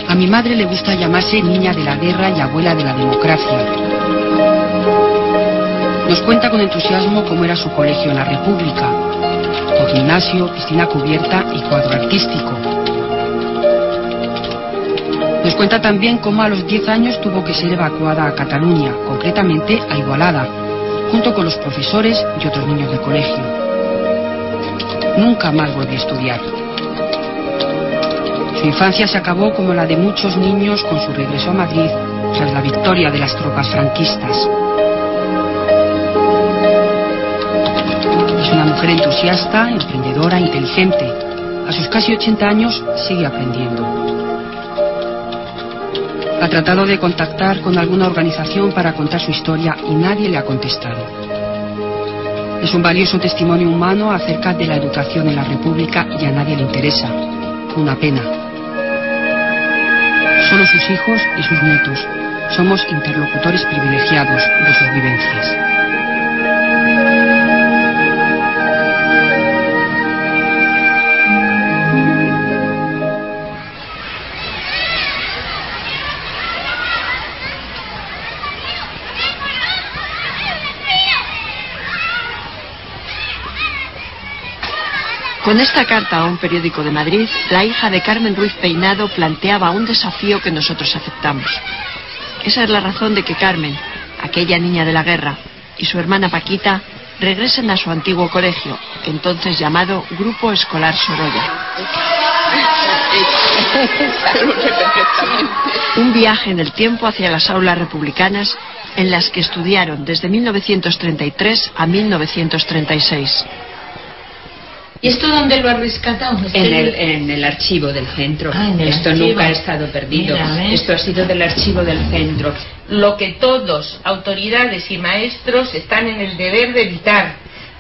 A mi madre le gusta llamarse niña de la guerra y abuela de la democracia. Nos cuenta con entusiasmo cómo era su colegio en la República, con gimnasio, piscina cubierta y cuadro artístico. Nos cuenta también cómo a los 10 años tuvo que ser evacuada a Cataluña, concretamente a Igualada, junto con los profesores y otros niños del colegio. Nunca más volvió a estudiar. Su infancia se acabó como la de muchos niños con su regreso a Madrid tras la victoria de las tropas franquistas. Es una mujer entusiasta, emprendedora, inteligente. A sus casi 80 años sigue aprendiendo. Ha tratado de contactar con alguna organización para contar su historia y nadie le ha contestado. Es un valioso testimonio humano acerca de la educación en la República y a nadie le interesa. Una pena. Solo sus hijos y sus nietos somos interlocutores privilegiados de sus vivencias. Con esta carta a un periódico de Madrid, la hija de Carmen Ruiz Peinado planteaba un desafío que nosotros aceptamos. Esa es la razón de que Carmen, aquella niña de la guerra, y su hermana Paquita regresen a su antiguo colegio, entonces llamado Grupo Escolar Sorolla. Un viaje en el tiempo hacia las aulas republicanas en las que estudiaron desde 1933 a 1936. ¿Y esto dónde lo has rescatado? En el archivo del centro. Esto archivo. Nunca ha estado perdido. Mira, esto ha sido del archivo del centro. Lo que todos, autoridades y maestros, están en el deber de evitar,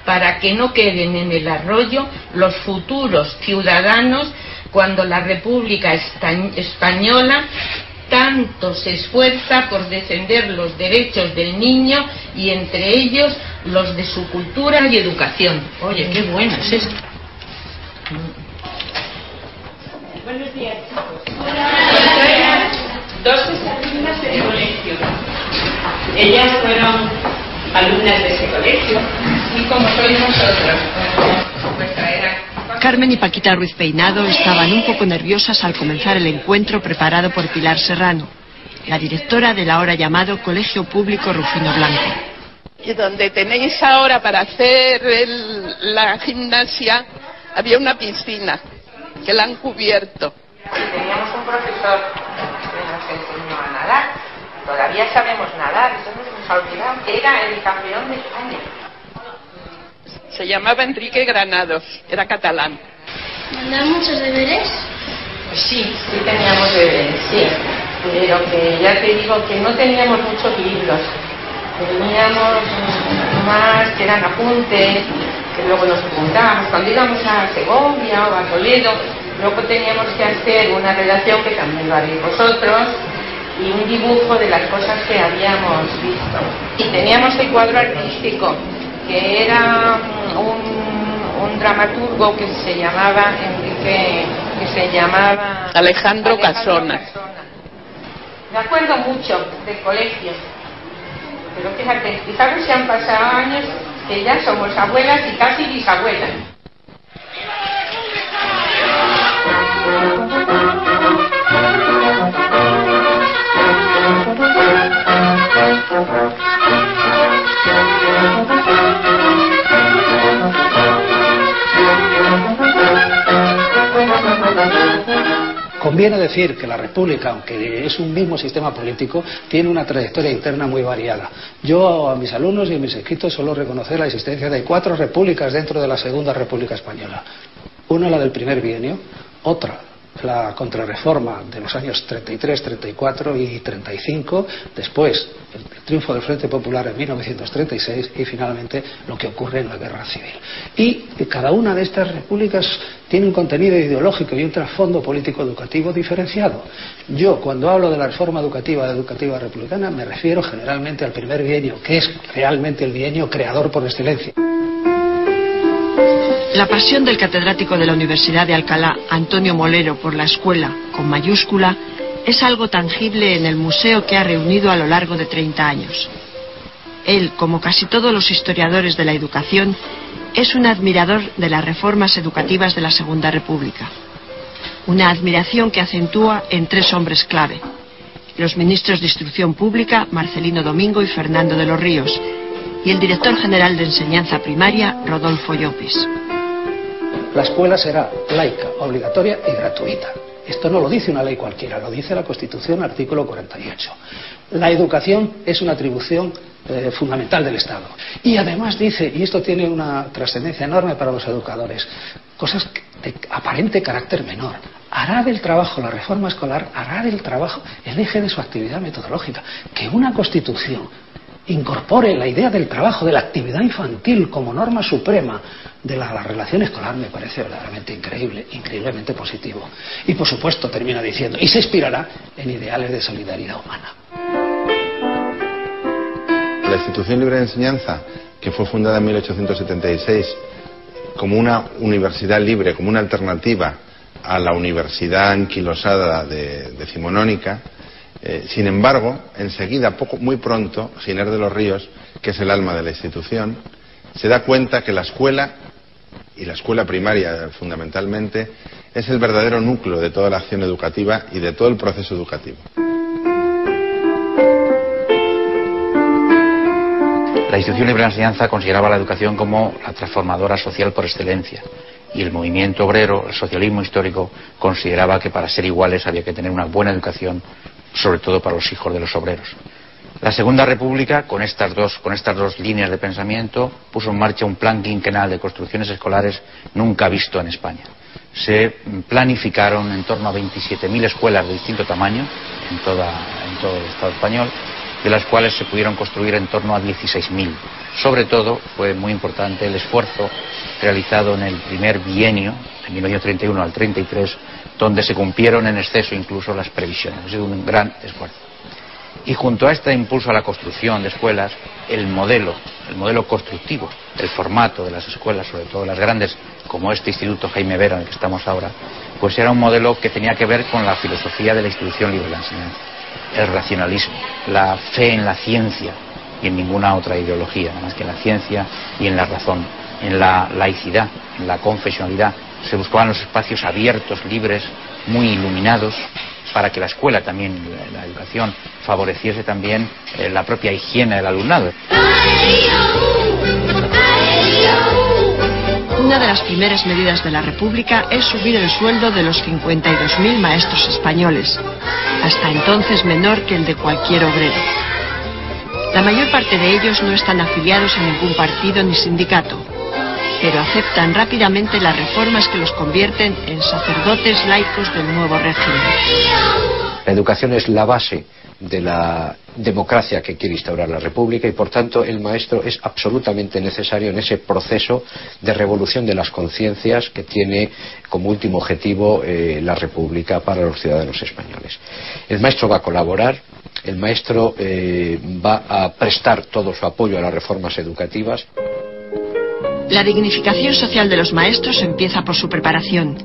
para que no queden en el arroyo los futuros ciudadanos cuando la República Española tanto se esfuerza por defender los derechos del niño y entre ellos los de su cultura y educación. Oye, qué bueno es esto. Buenos días, chicos. Hola. Dos alumnas del colegio. Ellas fueron alumnas de ese colegio, así como sois vosotros. Carmen y Paquita Ruiz Peinado estaban un poco nerviosas al comenzar el encuentro preparado por Pilar Serrano, la directora del ahora llamado Colegio Público Rufino Blanco. Y donde tenéis ahora para hacer la gimnasia, había una piscina que la han cubierto. Teníamos un profesor que nos enseñó a nadar. Todavía sabemos nadar, eso no nos ha olvidado, que era el campeón de España. Se llamaba Enrique Granados, era catalán. ¿Mandaban muchos deberes? Pues sí teníamos deberes, sí. Pero que ya te digo que no teníamos muchos libros. Teníamos más que eran apuntes, que luego nos apuntábamos. Cuando íbamos a Segovia o a Toledo, luego teníamos que hacer una redacción, que también lo haréis vosotros, y un dibujo de las cosas que habíamos visto. Y teníamos el cuadro artístico, que era un dramaturgo que se llamaba Alejandro Casona. Me acuerdo mucho del colegio, pero fíjate, fijaros si han pasado años que ya somos abuelas y casi bisabuelas. Conviene decir que la República, aunque es un mismo sistema político, tiene una trayectoria interna muy variada. Yo a mis alumnos y a mis escritos suelo reconocer la existencia de 4 repúblicas dentro de la Segunda República Española. Una, la del primer bienio, otra, la contrarreforma de los años 33, 34 y 35, después el triunfo del Frente Popular en 1936 y finalmente lo que ocurre en la Guerra Civil. Y cada una de estas repúblicas tiene un contenido ideológico y un trasfondo político-educativo diferenciado. Yo, cuando hablo de la reforma educativa republicana, me refiero generalmente al primer bienio, que es realmente el bienio creador por excelencia. La pasión del catedrático de la Universidad de Alcalá, Antonio Molero, por la escuela, con mayúscula, es algo tangible en el museo que ha reunido a lo largo de 30 años. Él, como casi todos los historiadores de la educación, es un admirador de las reformas educativas de la Segunda República. Una admiración que acentúa en 3 hombres clave: los ministros de Instrucción Pública, Marcelino Domingo y Fernando de los Ríos, y el director general de Enseñanza Primaria, Rodolfo Llopis. La escuela será laica, obligatoria y gratuita. Esto no lo dice una ley cualquiera, lo dice la Constitución, artículo 48. La educación es una atribución fundamental del Estado. Y además dice, y esto tiene una trascendencia enorme para los educadores, cosas de aparente carácter menor. Hará del trabajo, la reforma escolar, hará del trabajo el eje de su actividad metodológica. Que una Constitución incorpore la idea del trabajo, de la actividad infantil como norma suprema de la relación escolar, me parece verdaderamente increíble, increíblemente positivo. Y por supuesto termina diciendo, y se inspirará en ideales de solidaridad humana. La Institución Libre de Enseñanza, que fue fundada en 1876 como una universidad libre, como una alternativa a la universidad anquilosada decimonónica, sin embargo, enseguida, muy pronto, Giner de los Ríos, que es el alma de la institución, se da cuenta que la escuela, y la escuela primaria fundamentalmente, es el verdadero núcleo de toda la acción educativa y de todo el proceso educativo. La Institución Libre de Enseñanza consideraba la educación como la transformadora social por excelencia, y el movimiento obrero, el socialismo histórico, consideraba que para ser iguales había que tener una buena educación, sobre todo para los hijos de los obreros. La Segunda República, con estas dos líneas de pensamiento, puso en marcha un plan quinquenal de construcciones escolares nunca visto en España. Se planificaron en torno a 27.000 escuelas de distinto tamaño en todo el Estado español, de las cuales se pudieron construir en torno a 16.000. Sobre todo, fue muy importante el esfuerzo realizado en el primer bienio, de 1931 al 33, donde se cumplieron en exceso incluso las previsiones. Ha sido un gran esfuerzo. Y junto a este impulso a la construcción de escuelas, el modelo constructivo, el formato de las escuelas, sobre todo las grandes, como este Instituto Jaime Vera en el que estamos ahora, pues era un modelo que tenía que ver con la filosofía de la Institución Libre de la Enseñanza, el racionalismo, la fe en la ciencia y en ninguna otra ideología, más que en la ciencia y en la razón, en la laicidad, en la confesionalidad. Se buscaban los espacios abiertos, libres, muy iluminados, para que la escuela también, la educación, favoreciese también la propia higiene del alumnado. Una de las primeras medidas de la República es subir el sueldo de los 52.000 maestros españoles, hasta entonces menor que el de cualquier obrero. La mayor parte de ellos no están afiliados a ningún partido ni sindicato, pero aceptan rápidamente las reformas que los convierten en sacerdotes laicos del nuevo régimen. La educación es la base de la democracia que quiere instaurar la República y por tanto el maestro es absolutamente necesario en ese proceso de revolución de las conciencias que tiene como último objetivo la República para los ciudadanos españoles. El maestro va a colaborar, el maestro va a prestar todo su apoyo a las reformas educativas. La dignificación social de los maestros empieza por su preparación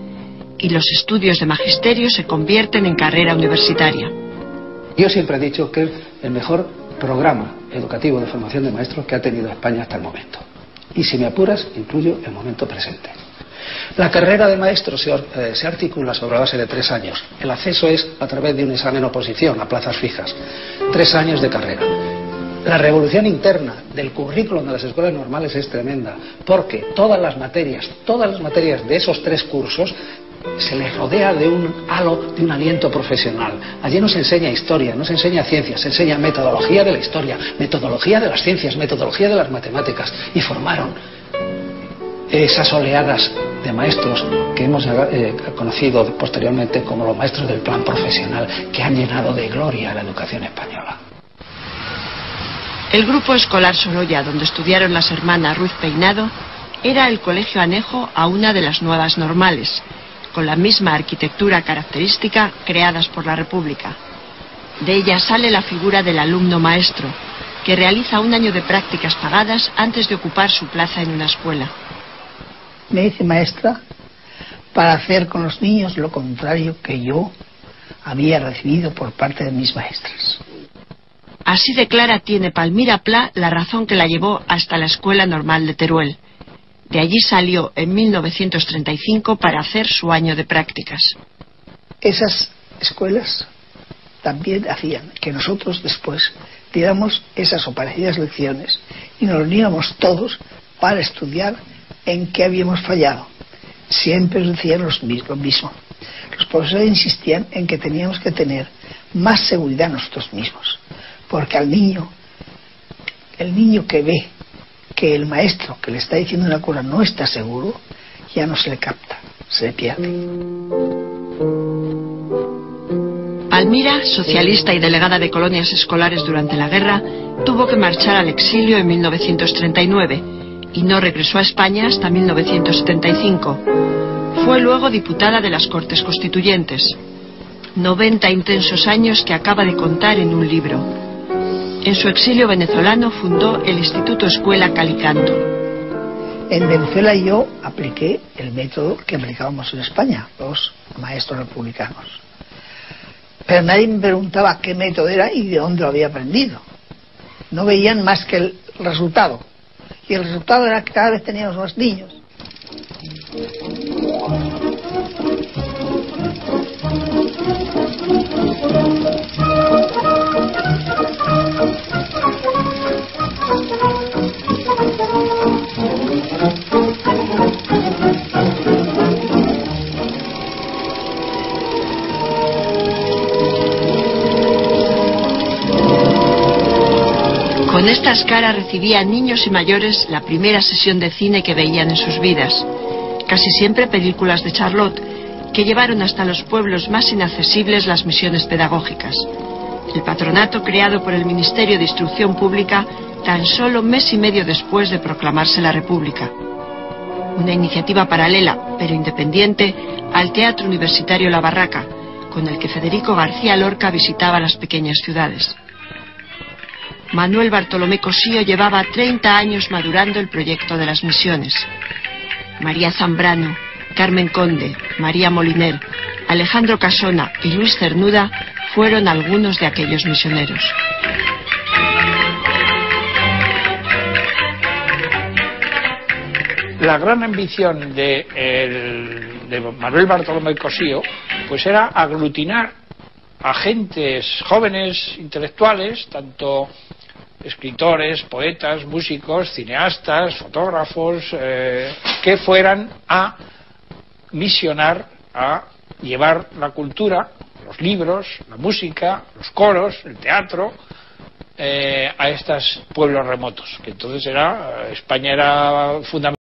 y los estudios de magisterio se convierten en carrera universitaria. Yo siempre he dicho que es el mejor programa educativo de formación de maestros que ha tenido España hasta el momento. Y si me apuras, incluyo el momento presente. La carrera de maestro se articula sobre la base de 3 años. El acceso es a través de un examen oposición a plazas fijas. 3 años de carrera. La revolución interna del currículum de las escuelas normales es tremenda, porque todas las materias de esos 3 cursos se les rodea de un halo, de un aliento profesional. Allí no se enseña historia, no se enseña ciencia, se enseña metodología de la historia, metodología de las ciencias, metodología de las matemáticas, y formaron esas oleadas de maestros que hemos conocido posteriormente como los maestros del plan profesional, que han llenado de gloria a la educación española. El grupo escolar Sorolla, donde estudiaron las hermanas Ruiz Peinado, era el colegio anejo a una de las nuevas normales, con la misma arquitectura característica creadas por la República. De ella sale la figura del alumno maestro, que realiza un año de prácticas pagadas antes de ocupar su plaza en una escuela. me hice maestra para hacer con los niños lo contrario que yo había recibido por parte de mis maestras. Así de clara tiene Palmira Pla la razón que la llevó hasta la Escuela Normal de Teruel. De allí salió en 1935 para hacer su año de prácticas. Esas escuelas también hacían que nosotros después diéramos esas o parecidas lecciones y nos reuníamos todos para estudiar en qué habíamos fallado. Siempre decían lo mismo. Los profesores insistían en que teníamos que tener más seguridad nosotros mismos, porque al niño, el niño que ve que el maestro que le está diciendo una cosa no está seguro, ya no se le capta, se le pierde. Palmira, socialista y delegada de colonias escolares durante la guerra, tuvo que marchar al exilio en 1939 y no regresó a España hasta 1975. Fue luego diputada de las Cortes Constituyentes. 90 intensos años que acaba de contar en un libro. En su exilio venezolano fundó el Instituto Escuela Calicanto. En Venezuela yo apliqué el método que aplicábamos en España, los maestros republicanos. Pero nadie me preguntaba qué método era y de dónde lo había aprendido. No veían más que el resultado. Y el resultado era que cada vez teníamos más niños. Con estas caras recibían niños y mayores la primera sesión de cine que veían en sus vidas. Casi siempre películas de Charlotte, que llevaron hasta los pueblos más inaccesibles las misiones pedagógicas. El patronato creado por el Ministerio de Instrucción Pública tan solo mes y medio después de proclamarse la República. Una iniciativa paralela, pero independiente, al Teatro Universitario La Barraca, con el que Federico García Lorca visitaba las pequeñas ciudades. Manuel Bartolomé Cosío llevaba 30 años madurando el proyecto de las misiones. María Zambrano, Carmen Conde, María Moliner, Alejandro Casona y Luis Cernuda fueron algunos de aquellos misioneros. La gran ambición de Manuel Bartolomé Cosío pues era aglutinar a gentes jóvenes, intelectuales, tanto escritores, poetas, músicos, cineastas, fotógrafos, que fueran a misionar, a llevar la cultura, los libros, la música, los coros, el teatro, a estos pueblos remotos, que entonces España era fundamental.